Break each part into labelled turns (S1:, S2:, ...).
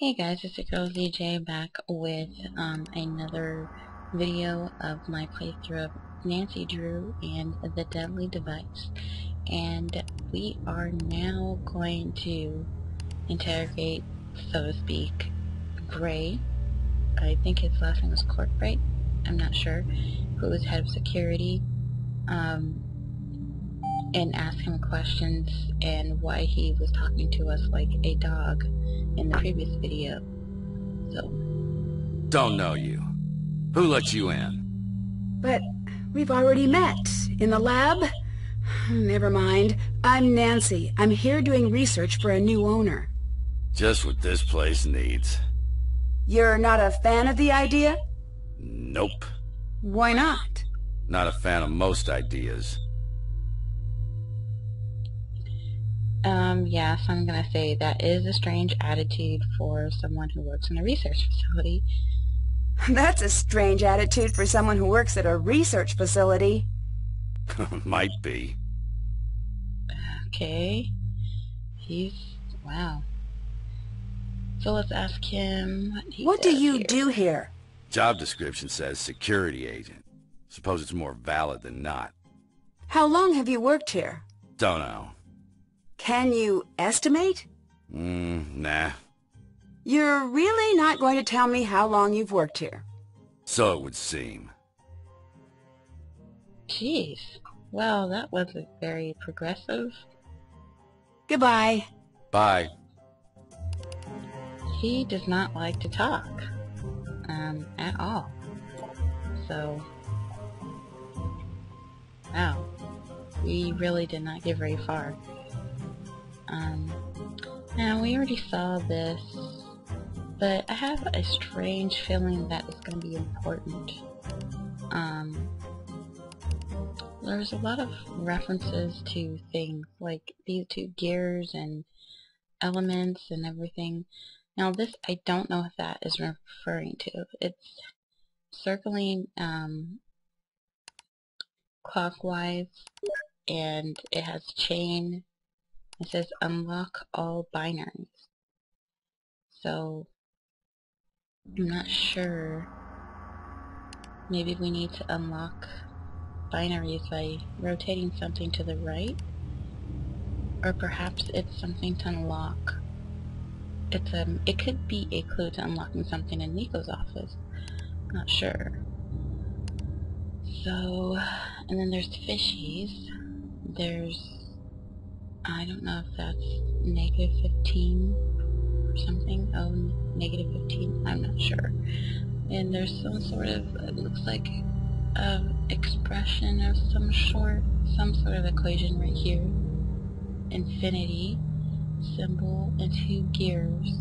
S1: Hey guys, it's your girl ZJ back with another video of my playthrough of Nancy Drew and the Deadly Device. And we are now going to interrogate, so to speak, Gray. I think his last name was Corporate. I'm not sure. Who was head of security. And ask him questions and why he was talking to us like a dog in the previous video. So.
S2: Don't know you. Who let you in?
S3: But we've already met. In the lab? Never mind. I'm Nancy. I'm here doing research for a new owner.
S2: Just what this place needs.
S3: You're not a fan of the idea?
S2: Nope.
S3: Why not?
S2: Not a fan of most ideas.
S1: Yeah, so I'm gonna say that is a strange attitude for someone who works in a research facility.
S3: That's a strange attitude for someone who works at a research facility.
S2: Might be.
S1: Okay. Wow. So let's ask him
S3: what do you do here?
S2: Job description says security agent. Suppose it's more valid than not.
S3: How long have you worked here?
S2: Don't know.
S3: Can you estimate?
S2: Nah.
S3: You're really not going to tell me how long you've worked here?
S2: So it would seem.
S1: Jeez. Well, that wasn't very progressive.
S3: Goodbye.
S2: Bye.
S1: He does not like to talk. At all. So, wow. We really did not get very far. Now we already saw this, but I have a strange feeling that it's going to be important. There's a lot of references to things like these two gears and elements and everything. Now this, I don't know if that is referring to. It's circling clockwise, and it has chain. It says unlock all binaries. So I'm not sure. Maybe we need to unlock binaries by rotating something to the right, or perhaps it's something to unlock. It could be a clue to unlocking something in Nico's office. Not sure. So, and then there's fishies. There's, I don't know if that's -15 or something. Oh, -15. I'm not sure. And there's some sort of, it looks like expression of some sort of equation right here. Infinity symbol and 2 gears.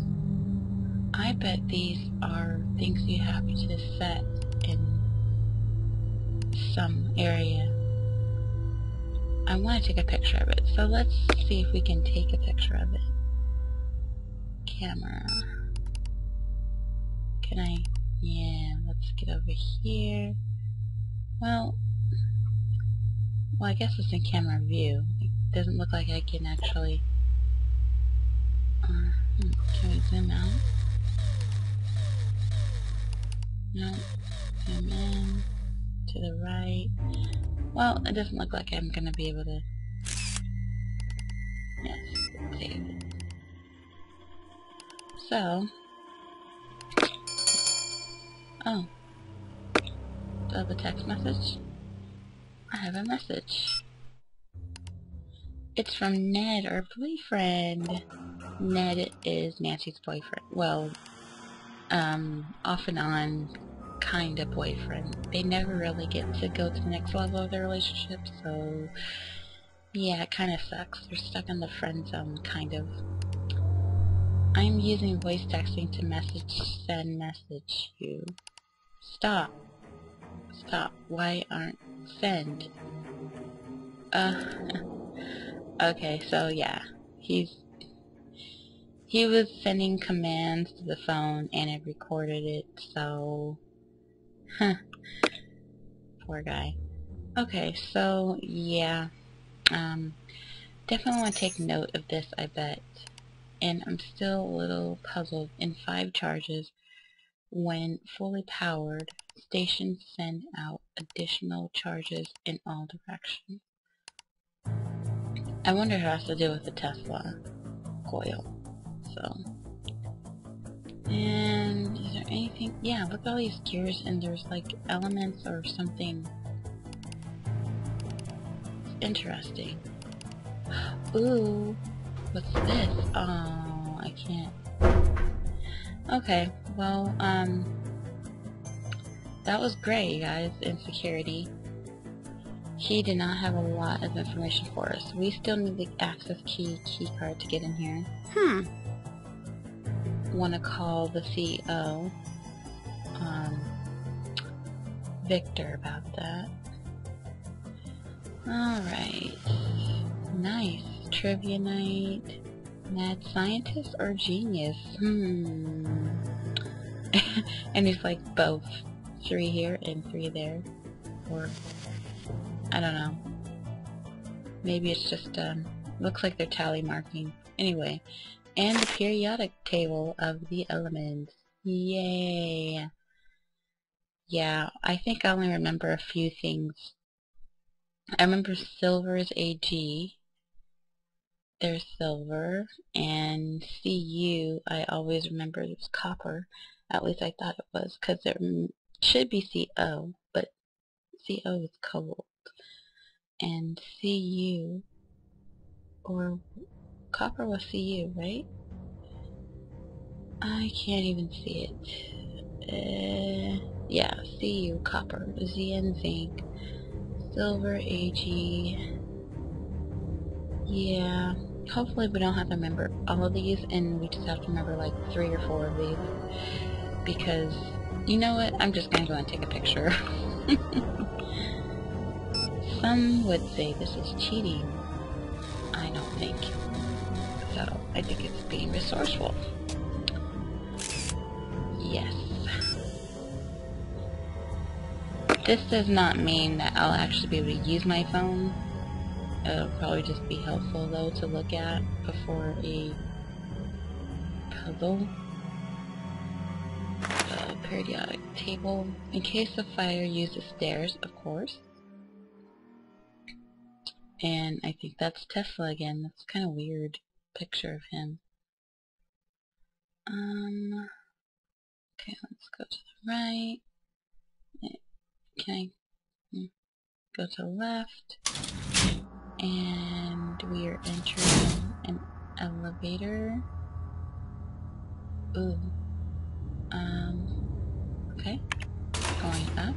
S1: I bet these are things you have to set in some area. I want to take a picture of it, so let's see if we can take a picture of it. Camera. Can I? Yeah, let's get over here. Well, I guess it's in camera view. It doesn't look like I can actually... can we zoom out? No. Zoom in. To the right. Well, it doesn't look like I'm going to be able to... Yes, save it. So... Oh. Do I have a text message? I have a message. It's from Ned, our boyfriend. Ned is Nancy's boyfriend. Well, off and on kind of boyfriend. They never really get to go to the next level of their relationship, so yeah, it kind of sucks. They're stuck in the friend zone, kind of. I'm using voice texting to send message you. Stop. Why aren't send? Okay, so yeah, he was sending commands to the phone and it recorded it, so poor guy. Okay, so yeah, definitely want to take note of this, I bet, and I'm still a little puzzled. In 5 charges, when fully powered, stations send out additional charges in all directions. I wonder if it has to do with the Tesla coil. So, and is there anything? Yeah, look at all these gears, and there's like elements or something. It's interesting. Ooh, what's this? Oh, I can't. Okay, well, that was great, you guys, in security. He did not have a lot of information for us. We still need the access key card to get in here. Want to call the CEO, Victor, about that. Alright. Nice. Trivia night. Mad scientist or genius? And he's like both. 3 here and 3 there. Or, I don't know. Maybe it's just, looks like they're tally marking. Anyway. And the periodic table of the elements. Yay! Yeah, I think I only remember a few things. I remember silver is Ag. There's silver. And Cu, I always remember it was copper. At least I thought it was, because it should be Co, but Co is cobalt. And Cu, or copper was Cu, right? I can't even see it. Yeah, Cu, copper, Zn, zinc, silver, Ag. Yeah, hopefully we don't have to remember all of these, and we just have to remember like 3 or 4 of these. Because, you know what, I'm just gonna go and take a picture. Some would say this is cheating. I don't think so. I think it's being resourceful. Yes. This does not mean that I'll actually be able to use my phone. It'll probably just be helpful though to look at before a puzzle. Periodic table. In case of fire, use the stairs, of course. And I think that's Tesla again. That's kind of weird picture of him. Okay, let's go to the right. Can I go to the left? And we are entering an elevator. Ooh. Okay. Going up.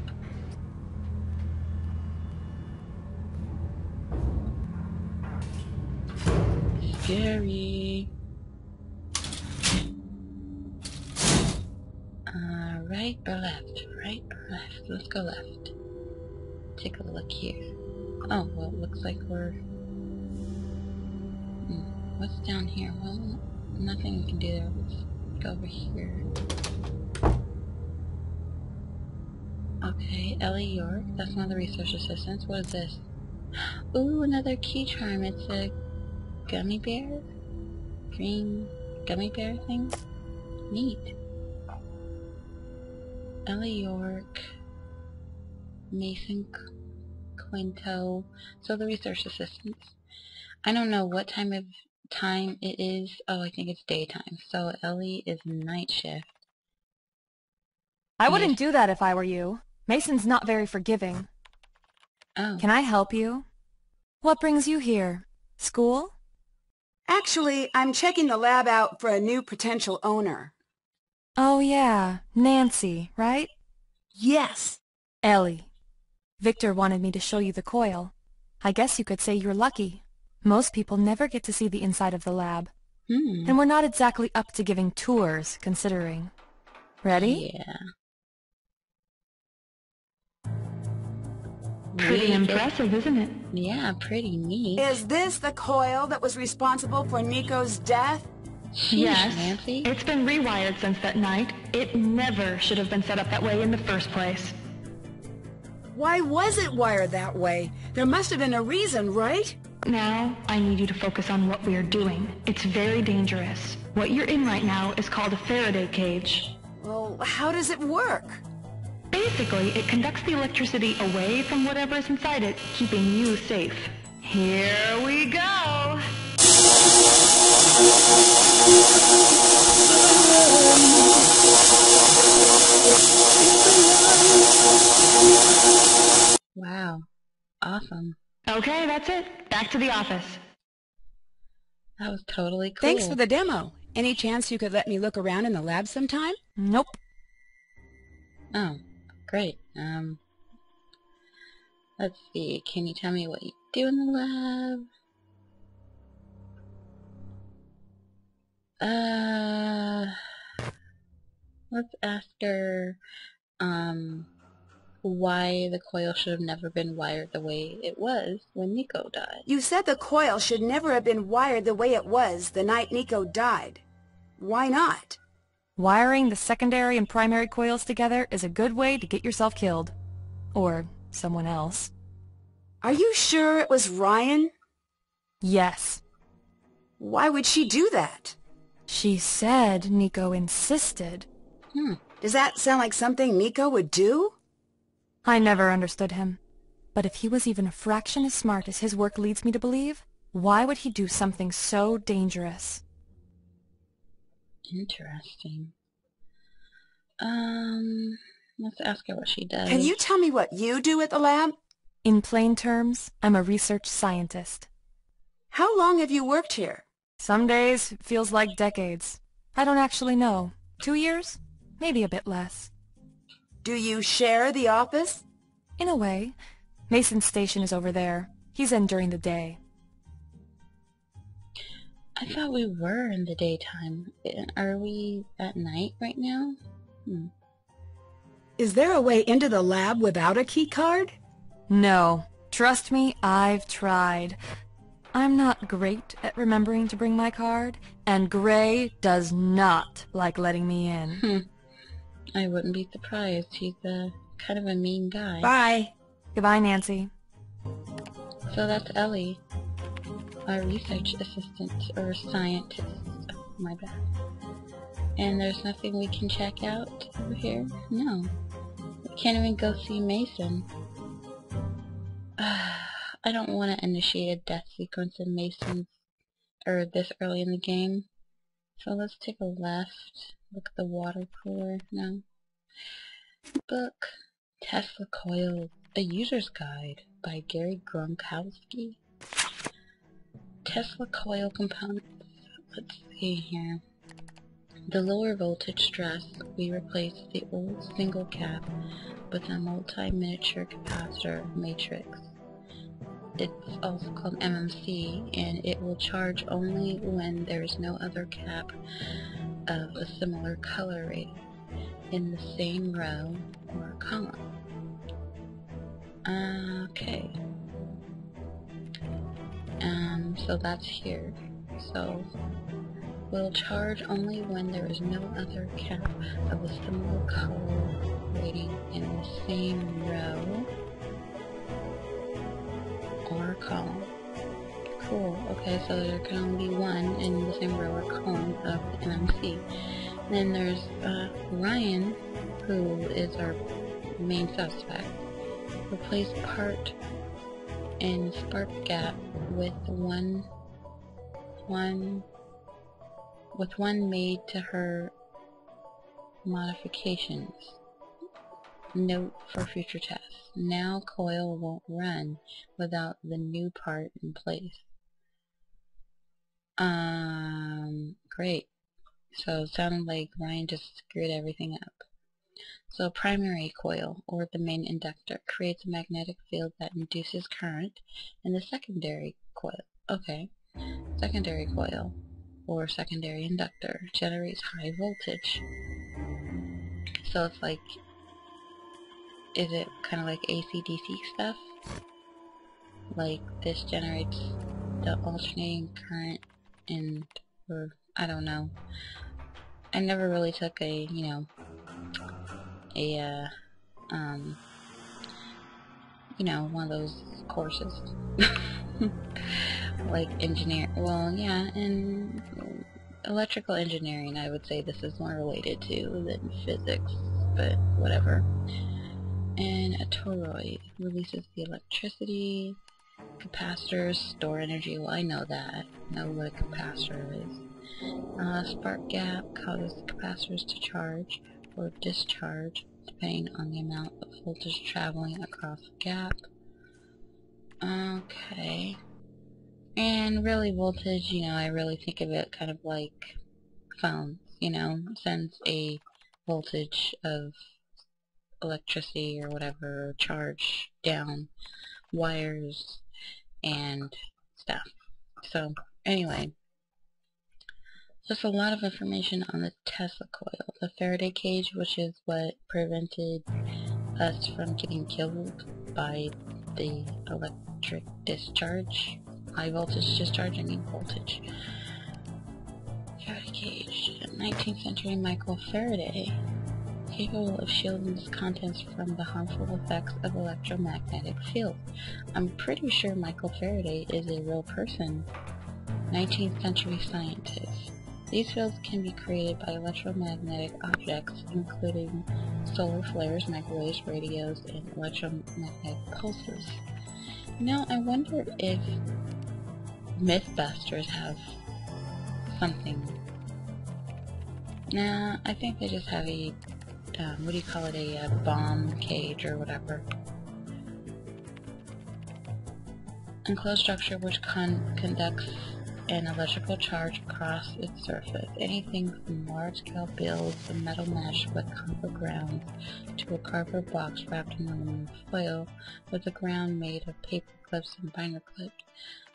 S1: Scary. Right or left? Right or left? Let's go left. Take a look here. Oh, well, it looks like we're... what's down here? Well, nothing we can do there. Let's go over here. Okay, Ellie York. That's one of the research assistants. What is this? Ooh, another key charm. It's a gummy bear? Green gummy bear thing? Neat. Ellie York. Mason Quinto. So the research assistants. I don't know what time it is. Oh, I think it's daytime. So Ellie is night shift.
S4: I wouldn't do that if I were you. Mason's not very forgiving.
S1: Oh.
S4: Can I help you? What brings you here? School?
S3: Actually, I'm checking the lab out for a new potential owner.
S4: Oh yeah, Nancy, right?
S3: Yes.
S4: Ellie. Victor wanted me to show you the coil. I guess you could say you're lucky. Most people never get to see the inside of the lab. And we're not exactly up to giving tours, considering. Ready?
S1: Yeah.
S5: Pretty impressive, isn't it?
S1: Yeah, pretty neat.
S3: Is this the coil that was responsible for Nico's death?
S1: Sheesh,
S5: Yes.
S1: Nancy.
S5: It's been rewired since that night. It never should have been set up that way in the first place.
S3: Why was it wired that way? There must have been a reason, right?
S5: Now, I need you to focus on what we are doing. It's very dangerous. What you're in right now is called a Faraday cage.
S3: Well, how does it work?
S5: Basically, it conducts the electricity away from whatever is inside it, keeping you safe. Here we go!
S1: Wow. Awesome.
S5: Okay, that's it. Back to the office.
S1: That was totally cool.
S3: Thanks for the demo. Any chance you could let me look around in the lab sometime?
S4: Nope.
S1: Oh, great. Let's see. Can you tell me what you do in the lab? Let's ask her, why the coil should have never been wired the way it was when Nico died.
S3: You said the coil should never have been wired the way it was the night Nico died. Why not?
S4: Wiring the secondary and primary coils together is a good way to get yourself killed. Or someone else.
S3: Are you sure it was Ryan?
S4: Yes.
S3: Why would she do that?
S4: She said Nico insisted.
S3: Does that sound like something Nico would do?
S4: I never understood him. But if he was even a fraction as smart as his work leads me to believe, why would he do something so dangerous?
S1: Interesting. Let's ask her what she does.
S3: Can you tell me what you do at the lab?
S4: In plain terms, I'm a research scientist.
S3: How long have you worked here?
S4: Some days it feels like decades. I don't actually know. 2 years? Maybe a bit less.
S3: Do you share the office?
S4: In a way. Mason's station is over there. He's in during the day.
S1: I thought we were in the daytime. Are we at night right now?
S3: Is there a way into the lab without a key card?
S4: No. Trust me, I've tried. I'm not great at remembering to bring my card, and Gray does not like letting me in.
S1: I wouldn't be surprised. He's kind of a mean guy.
S3: Bye.
S4: Goodbye, Nancy.
S1: So that's Ellie, our research assistant, or scientist. My bad. And there's nothing we can check out over here? No. We can't even go see Mason. I don't want to initiate a death sequence in Mason's, or this early in the game. So let's take a left. Look at the water cooler. No. Book. Tesla Coil. A User's Guide by Gary Gronkowski. Tesla coil components. Let's see here. The lower voltage stress, we replaced the old single cap with a multi-miniature capacitor matrix. It's also called MMC, and it will charge only when there is no other cap of a similar color rating in the same row or column. Okay. So that's here. So will charge only when there is no other cap of a similar color rating in the same row or column. Cool. Okay, so there can only be one in the same row or column of the MMC. Then there's Ryan, who is our main suspect. Replace part in spark gap with one made to her modifications. Note for future tests. Now coil won't run without the new part in place. Great. So it sounded like Ryan just screwed everything up. So primary coil, or the main inductor, creates a magnetic field that induces current in the secondary coil. Okay. Secondary coil, or secondary inductor, generates high voltage. So it's like, is it kind of like AC/DC stuff? Like this generates the alternating current and, or I don't know. I never really took a, one of those courses. like well, yeah, in electrical engineering, I would say this is more related to than physics, but whatever. And a toroid releases the electricity. Capacitors store energy. Well, I know that. I know what a capacitor is. Spark gap causes the capacitors to charge or discharge depending on the amount of voltage traveling across the gap. Okay. And really voltage, I really think of it kind of like phones, sends a voltage of electricity or whatever, charge down wires and stuff. So, anyway, just a lot of information on the Tesla coil. The Faraday cage, which is what prevented us from getting killed by the electric discharge. High voltage discharge, I mean voltage. Faraday cage. 19th century Michael Faraday, capable of shielding its contents from the harmful effects of electromagnetic fields. I'm pretty sure Michael Faraday is a real person. 19th century scientist. These fields can be created by electromagnetic objects, including solar flares, microwaves, radios, and electromagnetic pulses. I wonder if Mythbusters have something. Nah, I think they just have a, what do you call it, a bomb cage or whatever. Enclosed structure which conducts an electrical charge across its surface. Anything from large-scale builds of metal mesh with copper grounds to a cardboard box wrapped in aluminum foil with the ground made of paper clips and binder clips.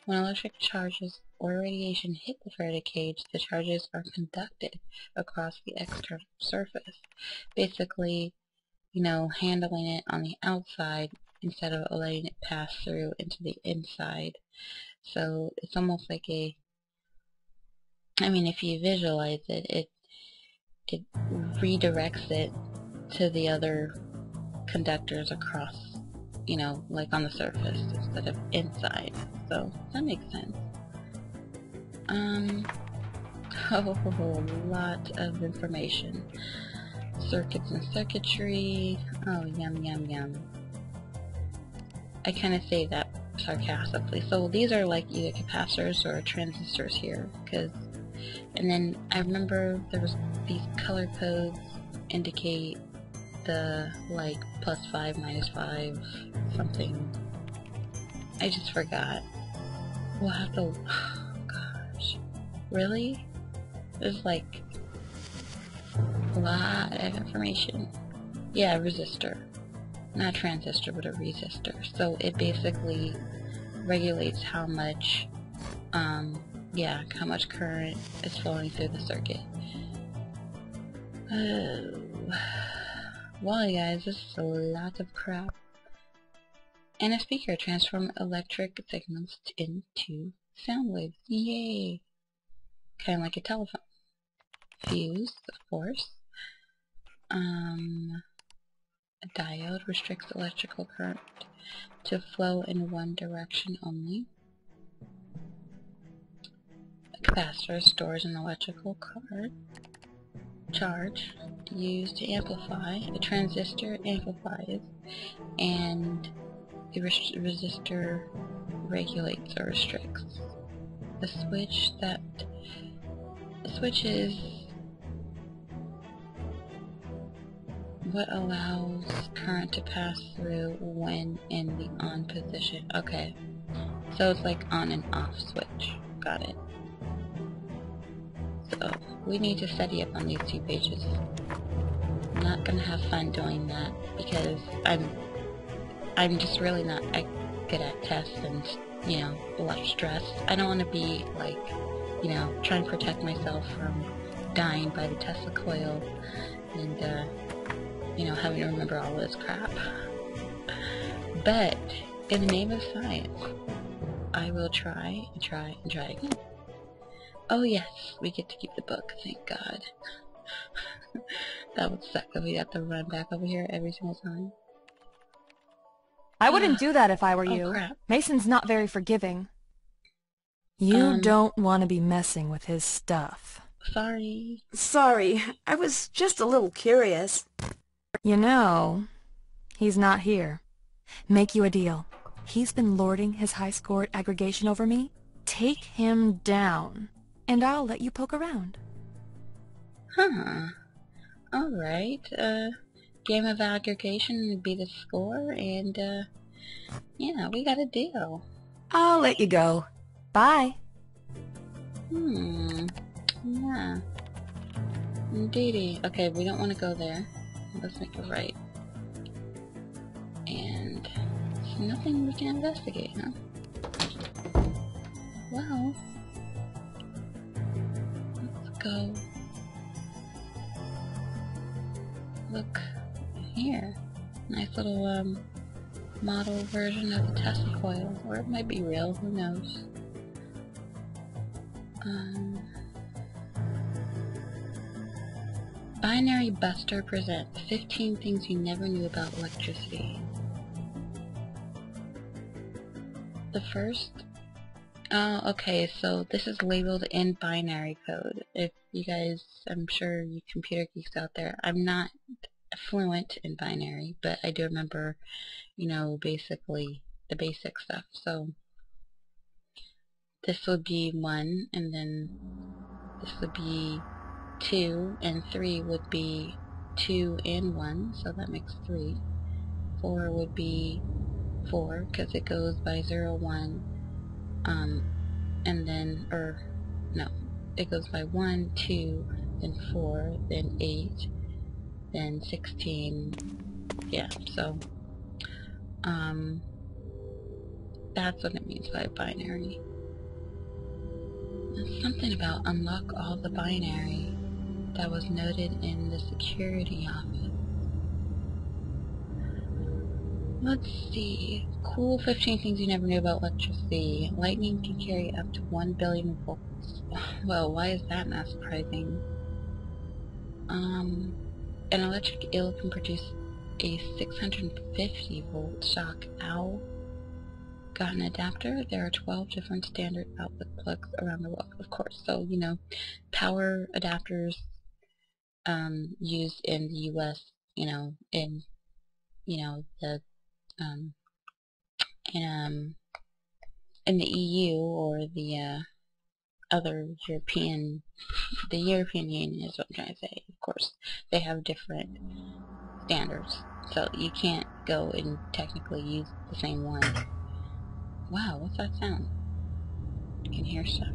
S1: When electric charges or radiation hit the Faraday cage, the charges are conducted across the external surface. Basically, handling it on the outside instead of letting it pass through into the inside. So it's almost like if you visualize it, it redirects it to the other conductors across, like on the surface instead of inside. So that makes sense. A lot of information. Circuits and circuitry. Oh, yum, yum, yum. I kind of say that sarcastically. So these are like either capacitors or transistors here, and then I remember there was these color codes indicate the like +5, -5, something. I just forgot. We'll have to. Oh gosh, really? There's like a lot of information. Yeah, resistor. Not a transistor, but a resistor. So it basically regulates how much, how much current is flowing through the circuit. Well, guys, this is a lot of crap. And a speaker transforms electric signals into sound waves. Yay! Kind of like a telephone. Fuse, of course. A diode restricts electrical current to flow in one direction only. A capacitor stores an electrical charge used to amplify. A transistor amplifies, and a resistor regulates or restricts. A switch is what allows current to pass through when in the on position. Okay, so it's like on and off switch. Got it. So we need to study up on these 2 pages. I'm not gonna have fun doing that because I'm just really not good at tests and a lot of stress. I don't want to be like trying to protect myself from dying by the Tesla coil and having to remember all this crap. But in the name of science, I will try and try and try again. Oh yes, we get to keep the book, thank God. That would suck if we have to run back over here every single time.
S4: I wouldn't do that if I were you.
S1: Crap.
S4: Mason's not very forgiving. You don't want to be messing with his stuff.
S1: Sorry.
S3: Sorry, I was just a little curious.
S4: You know, he's not here. Make you a deal. He's been lording his high score at aggregation over me. Take him down, and I'll let you poke around.
S1: Huh. Alright, game of aggregation would be the score, and, yeah, we got a deal.
S3: I'll let you go.
S4: Bye.
S1: Yeah. Indeedy. Okay, we don't want to go there. Let's make a right. And there's nothing we can investigate, huh? Well, let's go look here. Nice little model version of the Tesla coil, or it might be real, who knows. Binary Buster presents 15 things you never knew about electricity. The first... Oh, okay, so this is labeled in binary code. If you guys, I'm sure you computer geeks out there, I'm not fluent in binary, but I do remember, you know, basically the basic stuff. So this would be 1, and then this would be 2, and 3 would be 2 and 1, so that makes 3. 4 would be 4, because it goes by 0, 1, and then, no, it goes by 1, 2, then 4, then 8, then 16, yeah, so, that's what it means by binary. There's something about unlock all the binary that was noted in the security office. Let's see. Cool 15 things you never knew about electricity. Lightning can carry up to 1 billion volts. Well, why is that not surprising? An electric eel can produce a 650 volt shock. Ow. Got an adapter? There are 12 different standard outlet plugs around the world, of course. So, you know, power adapters used in the US, you know, in, you know, the in the EU or the other European, the European Union is what I'm trying to say. Of course, they have different standards, so you can't go and technically use the same one. Wow, what's that sound? You can hear stuff.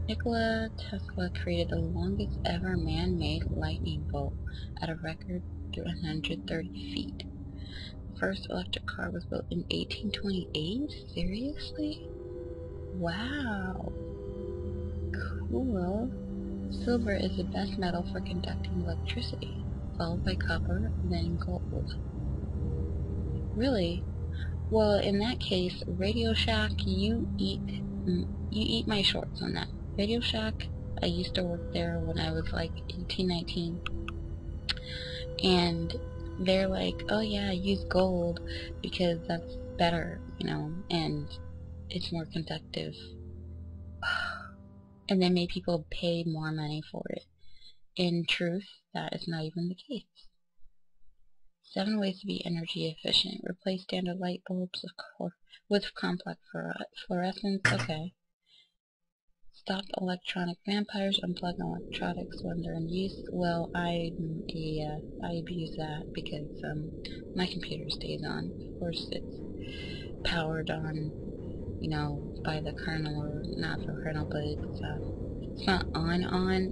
S1: Nikola Tesla created the longest ever man-made lightning bolt at a record 330 feet. The first electric car was built in 1828? Seriously? Wow. Cool. Silver is the best metal for conducting electricity, followed by copper, then gold. Really? Well, in that case, Radio Shack, you eat my shorts on that. Radio Shack, I used to work there when I was like 18, 19, and they're like, oh yeah, use gold because that's better, you know, and it's more conductive. And they made people pay more money for it. In truth, that is not even the case. 7 ways to be energy efficient. Replace standard light bulbs with complex fluorescence. Okay. Stop electronic vampires. Unplug electronics when they're in use. Well, I abuse that because my computer stays on. Of course, it's powered on, you know, by the kernel, or not the kernel, but it's not on.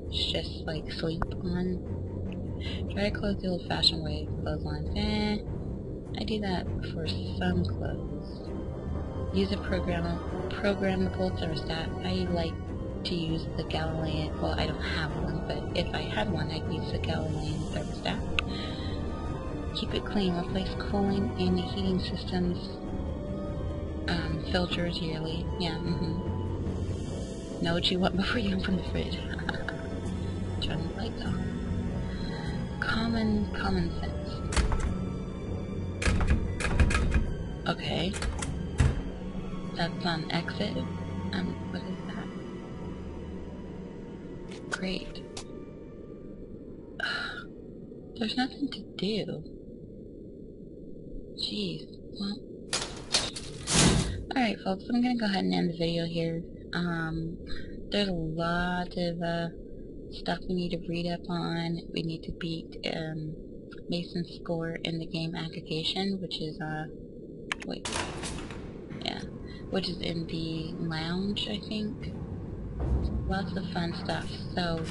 S1: It's just like sleep on. Try to close the old-fashioned way. Clotheslines. I do that for some clothes. Use a programmable thermostat. I like to use the Galilean. Well, I don't have one, but if I had one, I'd use the Galilean thermostat. Keep it clean. Replace cooling and heating systems. Filters yearly. Yeah. Know what you want before you open the fridge. Turn the lights on. Common sense. Okay. That's on exit. What is that? Great. There's nothing to do. Jeez. Well. Alright folks, I'm gonna go ahead and end the video here. There's a lot of stuff we need to read up on. We need to beat Mason's score in the game aggregation, which is which is in the lounge, I think. Lots of fun stuff. So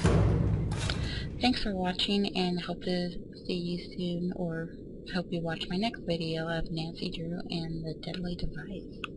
S1: thanks for watching, and hope to see you soon, or hope you watch my next video of Nancy Drew and the Deadly Device.